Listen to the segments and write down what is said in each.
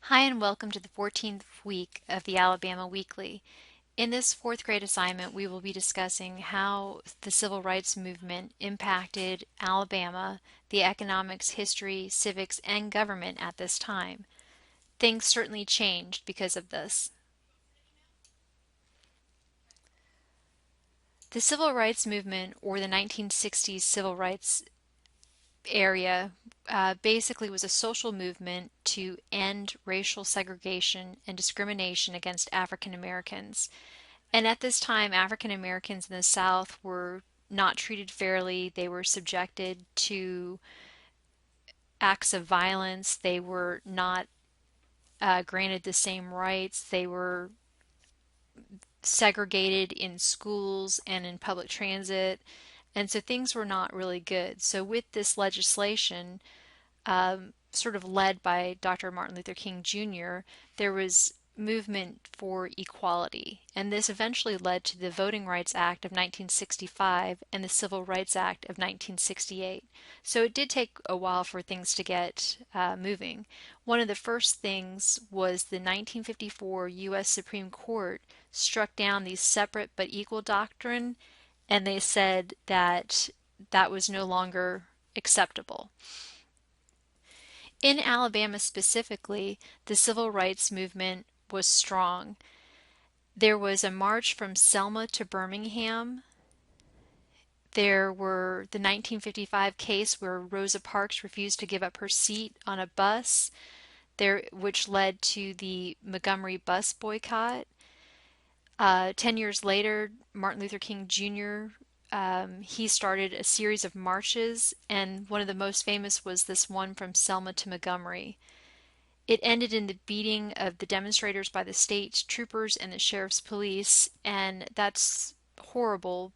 Hi, and welcome to the 14th week of the Alabama Weekly. In this fourth grade assignment, we will be discussing how the civil rights movement impacted Alabama, the economics, history, civics, and government at this time. Things certainly changed because of this. The civil rights movement, or the 1960s civil rights area, basically was a social movement to end racial segregation and discrimination against African Americans. And at this time, African Americans in the South were not treated fairly. They were subjected to acts of violence. They were not granted the same rights. They were segregated in schools and in public transit. And so things were not really good. So, with this legislation, sort of led by Dr. Martin Luther King Jr., there was movement for equality, and this eventually led to the Voting Rights Act of 1965 and the Civil Rights Act of 1968. So it did take a while for things to get moving. One of the first things was the 1954 U.S. Supreme Court struck down the separate but equal doctrine, and they said that that was no longer acceptable. In Alabama specifically, the civil rights movement was strong. There was a march from Selma to Birmingham. There were the 1955 case where Rosa Parks refused to give up her seat on a bus, which led to the Montgomery Bus Boycott. 10 years later, Martin Luther King Jr. He started a series of marches, and one of the most famous was this one from Selma to Montgomery. It ended in the beating of the demonstrators by the state troopers and the sheriff's police, and that's horrible.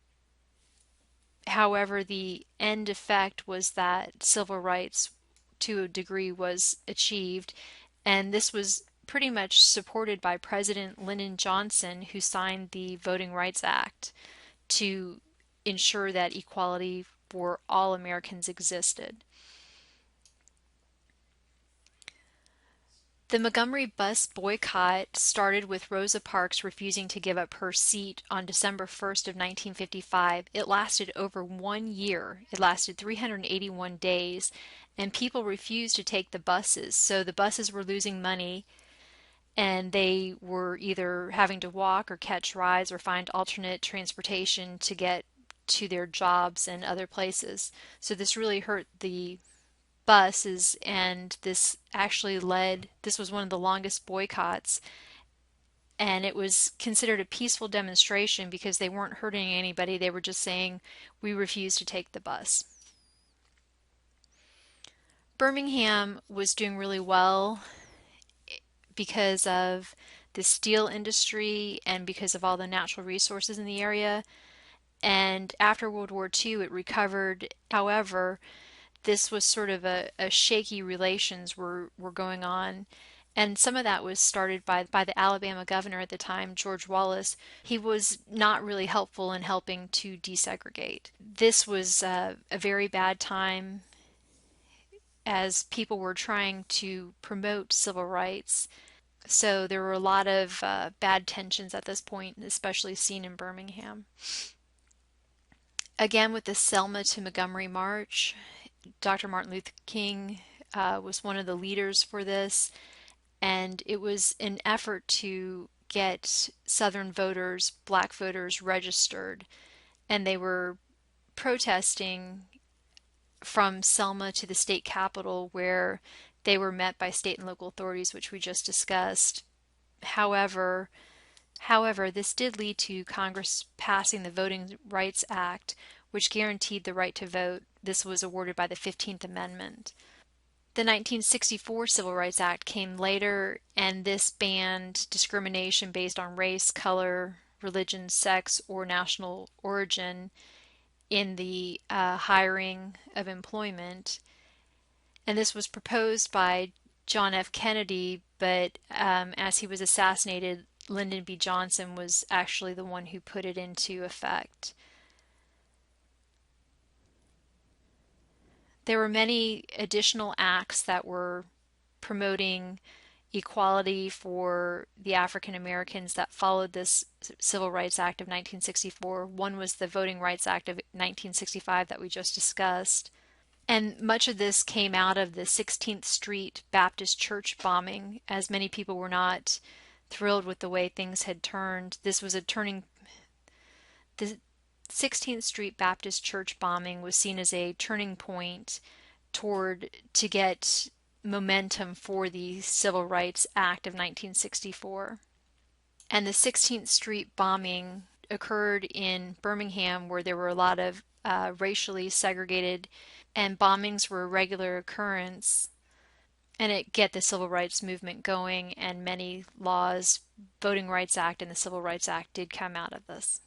However, the end effect was that civil rights, to a degree, was achieved, and this was pretty much supported by President Lyndon Johnson, who signed the Voting Rights Act to ensure that equality for all Americans existed. The Montgomery bus boycott started with Rosa Parks refusing to give up her seat on December 1st of 1955. It lasted over 1 year. It lasted 381 days, and people refused to take the buses. So the buses were losing money, and they were either having to walk or catch rides or find alternate transportation to get to their jobs and other places. So this really hurt the buses, and this was one of the longest boycotts, and it was considered a peaceful demonstration because they weren't hurting anybody. They were just saying, we refuse to take the bus. Birmingham was doing really well because of the steel industry and because of all the natural resources in the area. And after World War II, it recovered. However, this was sort of a shaky relations were going on. And some of that was started by the Alabama governor at the time, George Wallace. He was not really helpful in helping to desegregate. This was a very bad time as people were trying to promote civil rights. So there were a lot of bad tensions at this point, especially seen in Birmingham. Again, with the Selma to Montgomery March, Dr. Martin Luther King was one of the leaders for this, and it was an effort to get Southern voters, black voters, registered, and they were protesting from Selma to the state capitol, where they were met by state and local authorities, which we just discussed. However, this did lead to Congress passing the Voting Rights Act, which guaranteed the right to vote. This was awarded by the 15th Amendment. The 1964 Civil Rights Act came later, and this banned discrimination based on race, color, religion, sex, or national origin in the hiring of employment. And this was proposed by John F. Kennedy, but as he was assassinated, Lyndon B. Johnson was actually the one who put it into effect. There were many additional acts that were promoting equality for the African Americans that followed this Civil Rights Act of 1964. One was the Voting Rights Act of 1965 that we just discussed. And much of this came out of the 16th Street Baptist Church bombing, as many people were not thrilled with the way things had turned. This was a turning, the 16th Street Baptist Church bombing was seen as a turning point toward to get momentum for the Civil Rights Act of 1964. And the 16th Street bombing occurred in Birmingham, where there were a lot of racially segregated, and bombings were a regular occurrence. And it get the civil rights movement going, and many laws, Voting Rights Act and the Civil Rights Act, did come out of this.